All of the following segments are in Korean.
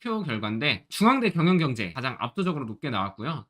투표 결과인데 중앙대 경영경제 가장 압도적으로 높게 나왔고요.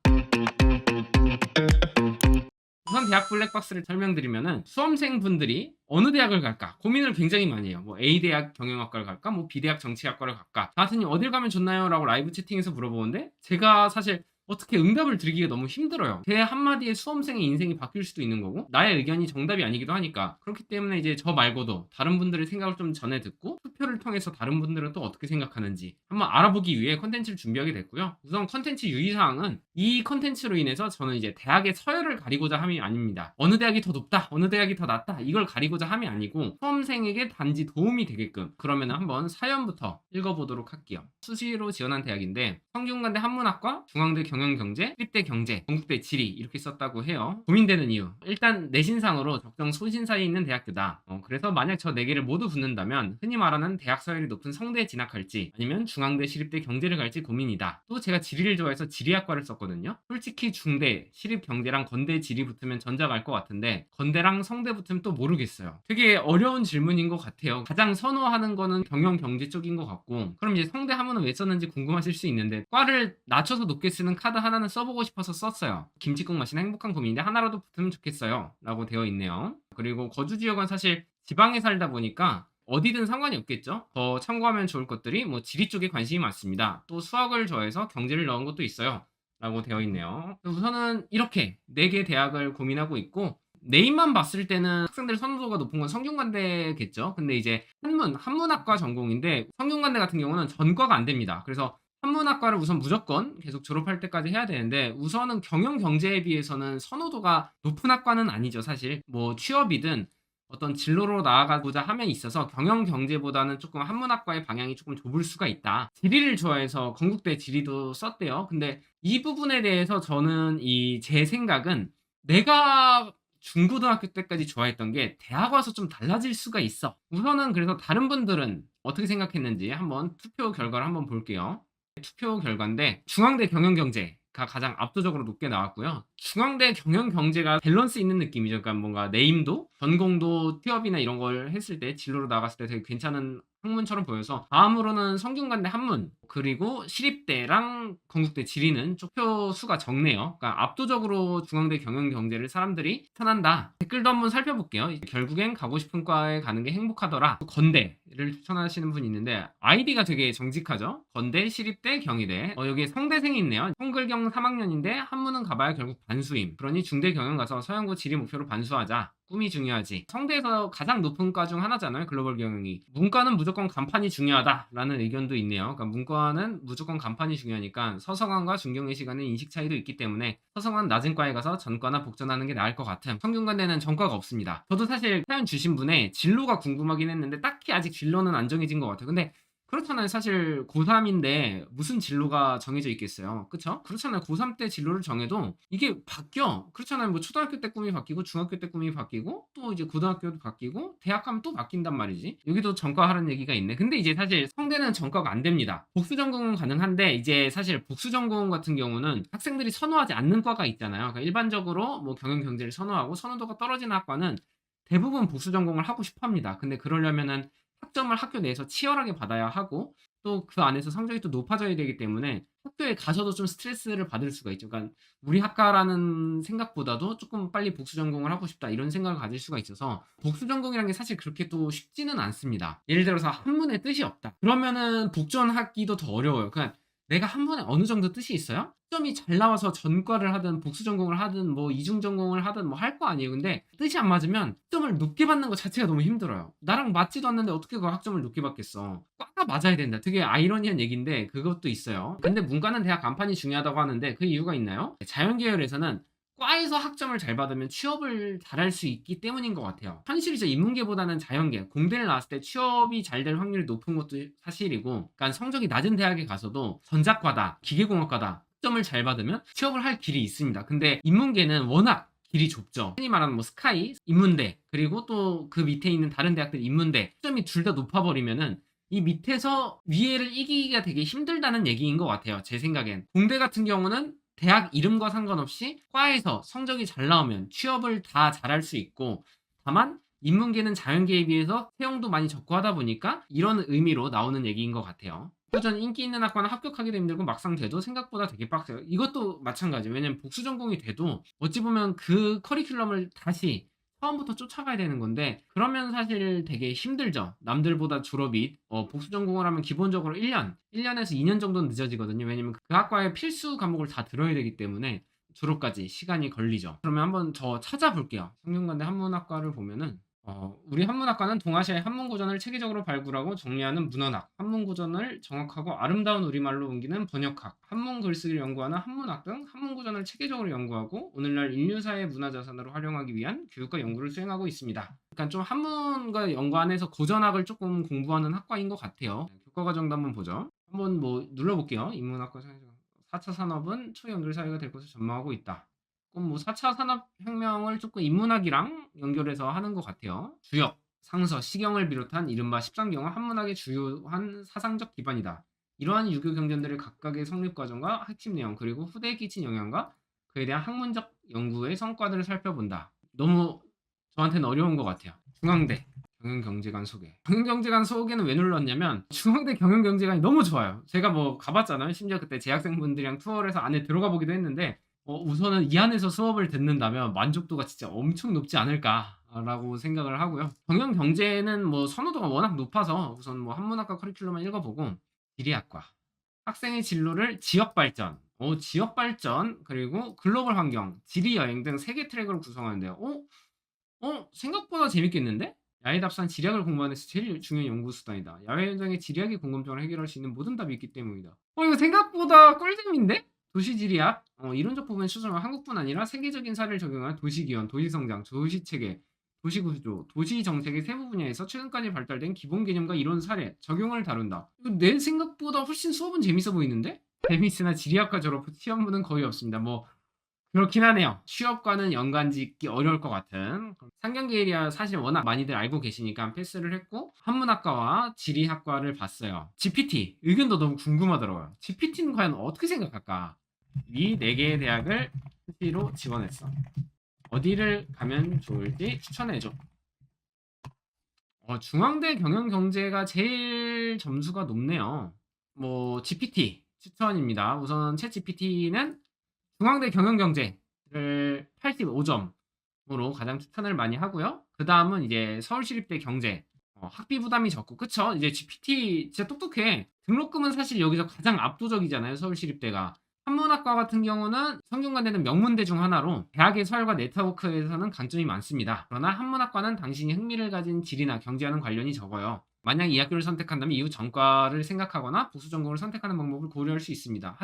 우선 대학 블랙박스를 설명드리면은 수험생분들이 어느 대학을 갈까 고민을 굉장히 많이 해요. 뭐 A대학 경영학과를 갈까, 뭐 B대학 정치학과를 갈까. 나한테는 어딜 가면 좋나요? 라고 라이브 채팅에서 물어보는데 제가 사실 어떻게 응답을 드리기가 너무 힘들어요. 제 한마디에 수험생의 인생이 바뀔 수도 있는 거고 나의 의견이 정답이 아니기도 하니까. 그렇기 때문에 이제 저 말고도 다른 분들의 생각을 좀 전해 듣고 투표를 통해서 다른 분들은 또 어떻게 생각하는지 한번 알아보기 위해 컨텐츠를 준비하게 됐고요. 우선 컨텐츠 유의사항은 이 컨텐츠로 인해서 저는 이제 대학의 서열을 가리고자 함이 아닙니다. 어느 대학이 더 높다, 어느 대학이 더 낮다 이걸 가리고자 함이 아니고 수험생에게 단지 도움이 되게끔. 그러면 한번 사연부터 읽어보도록 할게요. 수시로 지원한 대학인데 성균관대 한문학과, 중앙대 경영경제, 시립대 경제, 건국대 지리 이렇게 썼다고 해요. 고민되는 이유, 일단 내신상으로 적정 소신사에 있는 대학교다. 그래서 만약 저 4개를 모두 붙는다면 흔히 말하는 대학 서열이 높은 성대에 진학할지 아니면 중앙대 시립대 경제를 갈지 고민이다. 또 제가 지리를 좋아해서 지리학과를 썼거든요. 솔직히 중대 시립경제랑 건대 지리 붙으면 전자 갈 것 같은데 건대랑 성대 붙으면 또 모르겠어요. 되게 어려운 질문인 것 같아요. 가장 선호하는 거는 경영경제 쪽인 것 같고, 그럼 이제 성대 하면은 왜 썼는지 궁금하실 수 있는데 과를 낮춰서 높게 쓰는 카드 하나는 써보고 싶어서 썼어요. 김치국 맛이나 행복한 고민인데 하나라도 붙으면 좋겠어요 라고 되어 있네요. 그리고 거주 지역은 사실 지방에 살다 보니까 어디든 상관이 없겠죠. 더 참고하면 좋을 것들이 뭐 지리 쪽에 관심이 많습니다. 또 수학을 좋아해서 경제를 넣은 것도 있어요 라고 되어 있네요. 우선은 이렇게 4개 대학을 고민하고 있고, 네임만 봤을 때는 학생들 선호도가 높은 건 성균관대겠죠. 근데 이제 한문학과 전공인데 성균관대 같은 경우는 전과가 안 됩니다. 그래서 한문학과를 우선 무조건 계속 졸업할 때까지 해야 되는데, 우선은 경영경제에 비해서는 선호도가 높은 학과는 아니죠. 사실 뭐 취업이든 어떤 진로로 나아가고자 함에 있어서 경영경제보다는 조금 한문학과의 방향이 조금 좁을 수가 있다. 지리를 좋아해서 건국대 지리도 썼대요. 근데 이 부분에 대해서 저는 제 생각은 내가 중고등학교 때까지 좋아했던 게 대학 와서 좀 달라질 수가 있어. 우선은 그래서 다른 분들은 어떻게 생각했는지 한번 투표 결과를 한번 볼게요. 투표 결과인데 중앙대 경영경제가 가장 압도적으로 높게 나왔고요. 중앙대 경영경제가 밸런스 있는 느낌이죠. 그러니까 뭔가 네임도 전공도 취업이나 이런 걸 했을 때 진로로 나갔을 때 되게 괜찮은 학문처럼 보여서, 다음으로는 성균관대 한문, 그리고 시립대랑 건국대 지리는 투표 수가 적네요. 그러니까 압도적으로 중앙대 경영경제를 사람들이 추천한다. 댓글도 한번 살펴볼게요. 결국엔 가고 싶은 과에 가는 게 행복하더라. 건대를 추천하시는 분이 있는데 아이디가 되게 정직하죠. 건대, 시립대, 경희대. 여기에 성대생이 있네요. 성글경 3학년인데 한문은 가봐야 결국 반수임. 그러니 중대 경영 가서 서영고 지리 목표로 반수하자. 꿈이 중요하지. 성대에서 가장 높은 과 중 하나잖아요. 글로벌 경영이. 문과는 무조건 간판이 중요하다라는 의견도 있네요. 그러니까 문과는 무조건 간판이 중요하니까 서성환과 중경의 시간에 인식 차이도 있기 때문에 서성환 낮은 과에 가서 전과나 복전하는 게 나을 것 같음. 성균관대는 전과가 없습니다. 저도 사실 사연 주신 분의 진로가 궁금하긴 했는데 딱히 아직 진로는 안 정해진 것 같아요. 근데 그렇잖아요. 사실 고3인데 무슨 진로가 정해져 있겠어요. 그쵸? 그렇잖아요. 고3 때 진로를 정해도 이게 바뀌어. 그렇잖아요. 뭐 초등학교 때 꿈이 바뀌고 중학교 때 꿈이 바뀌고 또 이제 고등학교도 바뀌고 대학 가면 또 바뀐단 말이지. 여기도 전과하라는 얘기가 있네. 근데 이제 사실 성대는 전과가 안 됩니다. 복수 전공은 가능한데 이제 사실 복수 전공 같은 경우는 학생들이 선호하지 않는 과가 있잖아요. 그러니까 일반적으로 뭐 경영 경제를 선호하고 선호도가 떨어지는 학과는 대부분 복수 전공을 하고 싶어 합니다. 근데 그러려면은 학점을 학교 내에서 치열하게 받아야 하고 또 그 안에서 성적이 또 높아져야 되기 때문에 학교에 가서도 좀 스트레스를 받을 수가 있죠. 그러니까 우리 학과라는 생각보다도 조금 빨리 복수 전공을 하고 싶다 이런 생각을 가질 수가 있어서, 복수 전공이라는 게 사실 그렇게 또 쉽지는 않습니다. 예를 들어서 한문에 뜻이 없다. 그러면은 복전하기도 더 어려워요. 그러니까 내가 한문에 어느 정도 뜻이 있어요? 점이 잘 나와서 전과를 하든 복수 전공을 하든 뭐 이중 전공을 하든 뭐 할 거 아니에요. 근데 뜻이 안 맞으면 학점을 높게 받는 것 자체가 너무 힘들어요. 나랑 맞지도 않는데 어떻게 그 학점을 높게 받겠어. 과가 맞아야 된다. 되게 아이러니한 얘기인데 그것도 있어요. 근데 문과는 대학 간판이 중요하다고 하는데 그 이유가 있나요? 자연계열에서는 과에서 학점을 잘 받으면 취업을 잘할 수 있기 때문인 것 같아요. 현실이죠. 인문계보다는 자연계, 공대를 나왔을 때 취업이 잘 될 확률이 높은 것도 사실이고, 그러니까 성적이 낮은 대학에 가서도 전작과다, 기계공학과다 학점을 잘 받으면 취업을 할 길이 있습니다. 근데 인문계는 워낙 길이 좁죠. 흔히 말하는 뭐 스카이, 인문대, 그리고 또 그 밑에 있는 다른 대학들 인문대, 학점이 둘 다 높아버리면은 이 밑에서 위에를 이기기가 되게 힘들다는 얘기인 것 같아요. 제 생각엔. 공대 같은 경우는 대학 이름과 상관없이 과에서 성적이 잘 나오면 취업을 다 잘할 수 있고, 다만 인문계는 자연계에 비해서 채용도 많이 적고 하다 보니까 이런 의미로 나오는 얘기인 것 같아요. 꾸준히 인기 있는 학과는 합격하기도 힘들고 막상 돼도 생각보다 되게 빡세요. 이것도 마찬가지예요. 왜냐면 복수 전공이 돼도 어찌 보면 그 커리큘럼을 다시 처음부터 쫓아가야 되는 건데 그러면 사실 되게 힘들죠. 남들보다 졸업이 복수 전공을 하면 기본적으로 1년에서 2년 정도는 늦어지거든요. 왜냐면 그 학과의 필수 과목을 다 들어야 되기 때문에 졸업까지 시간이 걸리죠. 그러면 한번 저 찾아볼게요. 성균관대 한문학과를 보면은 우리 한문학과는 동아시아의 한문고전을 체계적으로 발굴하고 정리하는 문헌학, 한문고전을 정확하고 아름다운 우리말로 옮기는 번역학, 한문 글쓰기를 연구하는 한문학 등 한문고전을 체계적으로 연구하고 오늘날 인류사의 문화자산으로 활용하기 위한 교육과 연구를 수행하고 있습니다. 그러니까 좀 한문과 연관해서 고전학을 조금 공부하는 학과인 것 같아요. 교과과정도 한번 보죠. 한번 뭐 눌러볼게요. 인문학과 4차 산업은 초연결 사회가 될 것을 전망하고 있다. 그럼 뭐 4차 산업혁명을 조금 인문학이랑 연결해서 하는 것 같아요. 주역, 상서, 시경을 비롯한 이른바 13경은 한문학의 주요한 사상적 기반이다. 이러한 유교 경전들의 각각의 성립 과정과 핵심 내용 그리고 후대에 끼친 영향과 그에 대한 학문적 연구의 성과들을 살펴본다. 너무 저한테는 어려운 것 같아요. 중앙대 경영경제관 소개. 경영경제관 소개는 왜 눌렀냐면 중앙대 경영경제관이 너무 좋아요. 제가 뭐 가봤잖아요. 심지어 그때 재학생분들이랑 투어를 해서 안에 들어가 보기도 했는데 우선은 이 안에서 수업을 듣는다면 만족도가 진짜 엄청 높지 않을까라고 생각을 하고요. 경영경제는 뭐 선호도가 워낙 높아서 우선 뭐 한문학과 커리큘럼만 읽어보고 지리학과 학생의 진로를 지역발전, 지역발전 그리고 글로벌 환경, 지리여행 등 3개 트랙으로 구성하는데요. 생각보다 재밌겠는데? 야외 답사는 지리학을 공부하는 데서 제일 중요한 연구 수단이다. 야외 현장의 지리학의 공감점을 해결할 수 있는 모든 답이 있기 때문이다. 이거 생각보다 꿀잼인데? 도시지리학, 이론적 부분에 초점을 한국뿐 아니라 세계적인 사례를 적용한 도시기원, 도시성장, 도시체계, 도시구조, 도시정책의 세부 분야에서 최근까지 발달된 기본 개념과 이론 사례, 적용을 다룬다. 이거 내 생각보다 훨씬 수업은 재밌어 보이는데? 재밌으나 지리학과 졸업 후 시험문은 거의 없습니다. 뭐 그렇긴 하네요. 취업과는 연관짓기 어려울 것 같은 상경계열이야 사실 워낙 많이들 알고 계시니까 패스를 했고 한문학과와 지리학과를 봤어요. GPT 의견도 너무 궁금하더라고요. GPT는 과연 어떻게 생각할까? 이 4개의 대학을 수시로 지원했어. 어디를 가면 좋을지 추천해줘. 중앙대 경영경제가 제일 점수가 높네요. 뭐 GPT 추천입니다. 우선 챗 GPT는 중앙대 경영경제를 85점으로 가장 추천을 많이 하고요. 그 다음은 이제 서울시립대 경제. 학비 부담이 적고, 그쵸? 이제 GPT 진짜 똑똑해. 등록금은 사실 여기서 가장 압도적이잖아요, 서울시립대가. 한문학과 같은 경우는 성균관대는 명문대 중 하나로 대학의 서열과 네트워크에서는 강점이 많습니다. 그러나 한문학과는 당신이 흥미를 가진 지리나 경제와는 관련이 적어요. 만약 이 학교를 선택한다면 이후 전과를 생각하거나 보수 전공을 선택하는 방법을 고려할 수 있습니다.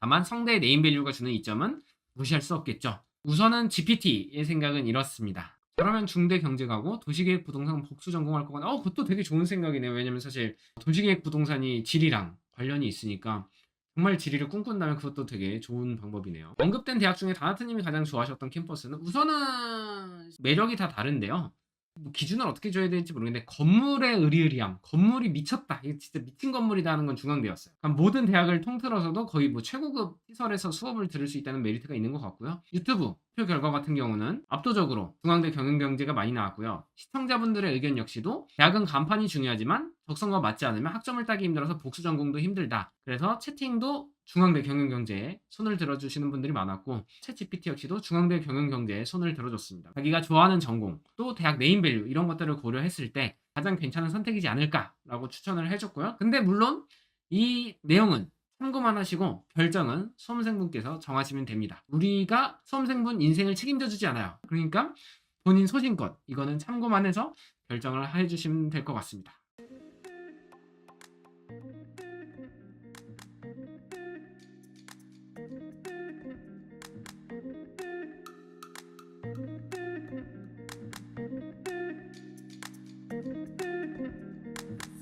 다만 성대의 네임밸류가 주는 이점은 무시할 수 없겠죠. 우선은 GPT의 생각은 이렇습니다. 그러면 중대 경제 가고 도시계획 부동산 복수 전공할 거거나 그것도 되게 좋은 생각이네요. 왜냐면 사실 도시계획 부동산이 지리랑 관련이 있으니까 정말 지리를 꿈꾼다면 그것도 되게 좋은 방법이네요. 언급된 대학 중에 다나트님이 가장 좋아하셨던 캠퍼스는 우선은 매력이 다 다른데요. 뭐 기준을 어떻게 줘야 될지 모르겠는데 건물의 으리으리함, 건물이 미쳤다. 이게 진짜 미친 건물이다 하는 건 중앙대였어요. 그러니까 모든 대학을 통틀어서도 거의 뭐 최고급 시설에서 수업을 들을 수 있다는 메리트가 있는 것 같고요. 유튜브 표 결과 같은 경우는 압도적으로 중앙대 경영경제가 많이 나왔고요. 시청자분들의 의견 역시도 대학은 간판이 중요하지만 적성과 맞지 않으면 학점을 따기 힘들어서 복수 전공도 힘들다. 그래서 채팅도 중앙대 경영경제에 손을 들어주시는 분들이 많았고 챗GPT 역시도 중앙대 경영경제에 손을 들어줬습니다. 자기가 좋아하는 전공 또 대학 네임밸류 이런 것들을 고려했을 때 가장 괜찮은 선택이지 않을까라고 추천을 해줬고요. 근데 물론 이 내용은 참고만 하시고 결정은 수험생분께서 정하시면 됩니다. 우리가 수험생분 인생을 책임져 주지 않아요. 그러니까 본인 소신껏 이거는 참고만 해서 결정을 해주시면 될 것 같습니다.